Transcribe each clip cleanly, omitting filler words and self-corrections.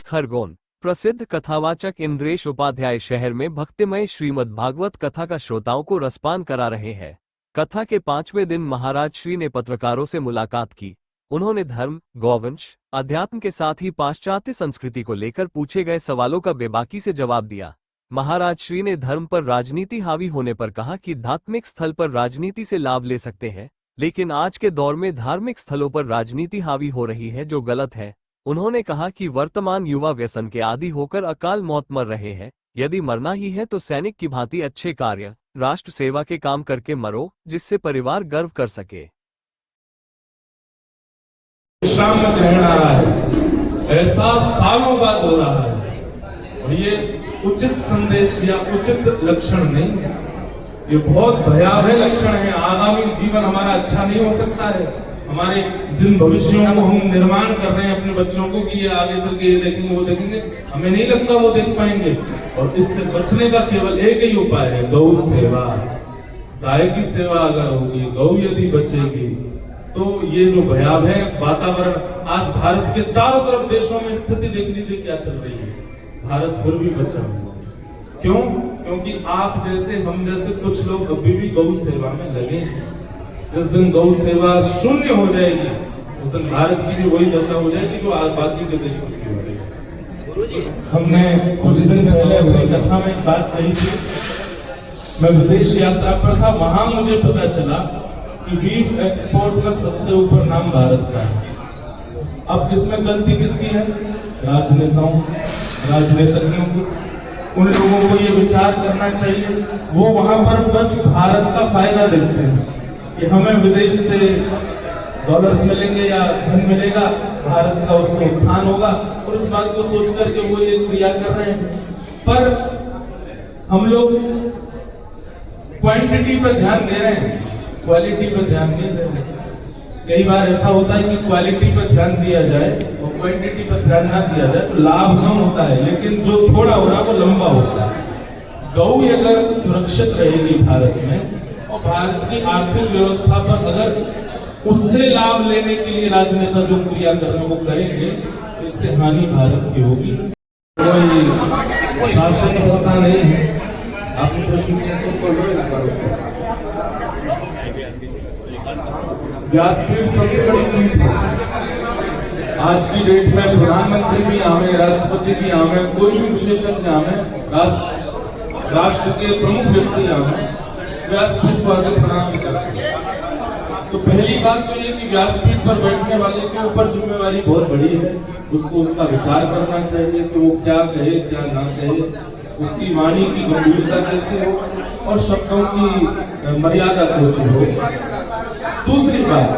खरगोन। प्रसिद्ध कथावाचक इंद्रेश उपाध्याय शहर में भक्तिमय श्रीमद् भागवत कथा का श्रोताओं को रसपान करा रहे हैं। कथा के 5वें दिन महाराज श्री ने पत्रकारों से मुलाकात की। उन्होंने धर्म, गौवंश, अध्यात्म के साथ ही पाश्चात्य संस्कृति को लेकर पूछे गए सवालों का बेबाकी से जवाब दिया। महाराज श्री ने धर्म पर राजनीति हावी होने पर कहा कि धार्मिक स्थल पर राजनीति से लाभ ले सकते हैं, लेकिन आज के दौर में धार्मिक स्थलों पर राजनीति हावी हो रही है, जो गलत है। उन्होंने कहा कि वर्तमान युवा व्यसन के आदी होकर अकाल मौत मर रहे हैं। यदि मरना ही है तो सैनिक की भांति अच्छे कार्य, राष्ट्र सेवा के काम करके मरो, जिससे परिवार गर्व कर सके। विश्राम ग्रहण आ रहा है, ऐसा सालों बाद हो रहा है और ये उचित संदेश या उचित लक्षण नहीं है। ये बहुत भयावह लक्षण है। आगामी जीवन हमारा अच्छा नहीं हो सकता है। हमारे जिन भविष्यों को हम निर्माण कर रहे हैं अपने बच्चों को कि ये आगे चल के ये देखेंगे वो देखेंगे, हमें नहीं लगता वो देख पाएंगे। और इससे बचने का केवल एक ही उपाय है, गौ सेवा। गाय की सेवा अगर होगी, गौ यदि बचेगी, तो ये जो भयावह वातावरण आज भारत के चारों तरफ देशों में स्थिति देख लीजिए क्या चल रही है। भारत फिर भी बचा हुआ। क्यों? क्योंकि आप जैसे हम जैसे कुछ लोग अभी भी गौ सेवा में लगे हैं। जिस दिन गौ सेवा शून्य हो जाएगी, उस दिन भारत की भी वही दशा हो जाएगी जो आज बाकी के देशों की हो रही है। हमने कुछ दिन पहले हुई कथा में एक बात कही थी। मैं विदेश यात्रा पर था, वहां मुझे पता चला कि बीफ एक्सपोर्ट में सबसे ऊपर नाम भारत का है। अब इसमें गलती किसकी है? राजनेताओं, राजनीतिज्ञों की। उन लोगों को ये विचार करना चाहिए, वो वहां पर बस भारत का फायदा देखते हैं कि हमें विदेश से डॉलर्स मिलेंगे या धन मिलेगा, भारत का उससे उत्थान होगा, और उस बात को सोच करके वो ये क्रिया कर रहे हैं। पर हम लोग क्वांटिटी पर ध्यान दे रहे हैं, क्वालिटी पर ध्यान नहीं दे रहे। कई बार ऐसा होता है कि क्वालिटी पर ध्यान दिया जाए और क्वांटिटी पर ध्यान ना दिया जाए तो लाभ कम होता है, लेकिन जो थोड़ा हो रहा है वो लंबा होता है। गौ अगर सुरक्षित रहेगी भारत में और भारत की आर्थिक व्यवस्था पर अगर उससे लाभ लेने के लिए राजनेता जो क्रिया कर रहे हैं वो करेंगे, तो इससे हानि भारत की होगी। कोई शासन सत्ता नहीं है। आपने प्रश्न कैसे व्यासपीठ सबसे बड़ी पीठ है। आज की डेट में प्रधानमंत्री भी आवे, राष्ट्रपति भी आवे, कोई भी विशेषज्ञ आवे, राष्ट्र के प्रमुख व्यक्ति आवे, व्यासपीठ को आगे प्रणाम करते हैं। तो पहली बात तो ये कि व्यासपीठ पर बैठने वाले के ऊपर जिम्मेवारी बहुत बड़ी है। उसको उसका विचार करना चाहिए कि वो क्या कहे क्या ना कहे, उसकी वाणी की गंभीरता कैसे हो और शब्दों की मर्यादा कैसे हो। दूसरी बात,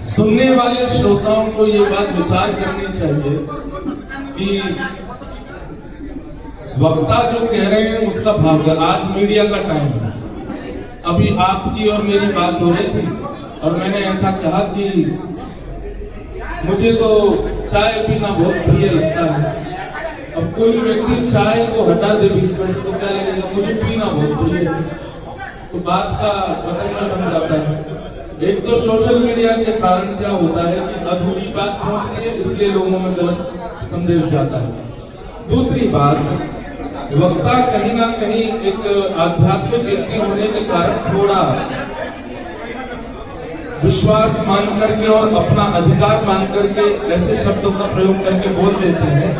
सुनने वाले श्रोताओं को ये बात विचार करनी चाहिए कि वक्ता जो कह रहे हैं उसका भाव। आज मीडिया का टाइम है। अभी आपकी और मेरी बात हो रही थी और मैंने ऐसा कहा कि मुझे तो चाय पीना बहुत प्रिय लगता है। अब कोई व्यक्ति चाय को हटा दे बीच में से तो क्या लगेगा? मुझे पीना बहुत प्रिय है। तो बात का बदलना बन जाता है। एक तो सोशल मीडिया के कारण क्या होता है कि अधूरी बात पहुंचती है, इसलिए लोगों में गलत संदेश जाता है। दूसरी बात, वक्ता कहीं ना कहीं एक आध्यात्मिक व्यक्ति होने के कारण थोड़ा विश्वास मान करके और अपना अधिकार मान करके ऐसे शब्दों का प्रयोग करके बोल देते हैं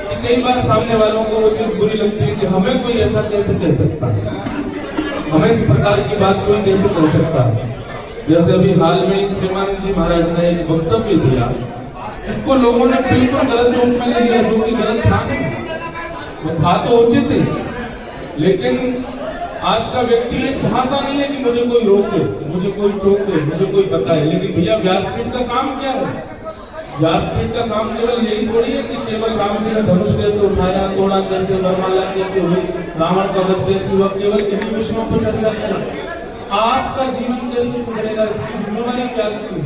कि कई बार सामने वालों को वो चीज बुरी लगती है कि हमें कोई ऐसा कैसे कह सकता है, हमें इस प्रकार की बात कोई कैसे कर सकता है। जैसे अभी हाल में प्रेमानंद जी महाराज ने एक वक्तव्य दिया, जिसको लोगों ने बिल्कुल गलत रूप में ले लिया, जो कि गलत था नहीं, वो था तो उचित है। लेकिन आज का व्यक्ति ये चाहता नहीं है कि मुझे कोई रोके, मुझे कोई टोके, मुझे कोई बताए। लेकिन भैया व्यासपीठ का काम क्या है? व्यासपीठ का काम केवल यही थोड़ी है कि केवल राम जी ने धनुष कैसे उठाया, तोड़ा कैसे, वरमाला कैसे हुई, रावण का वध कैसे हुआ, केवल इन्हीं विषयों पर चर्चा करें। आपका जीवन कैसे सुधरेगा, इसकी जिम्मेवारी क्या है?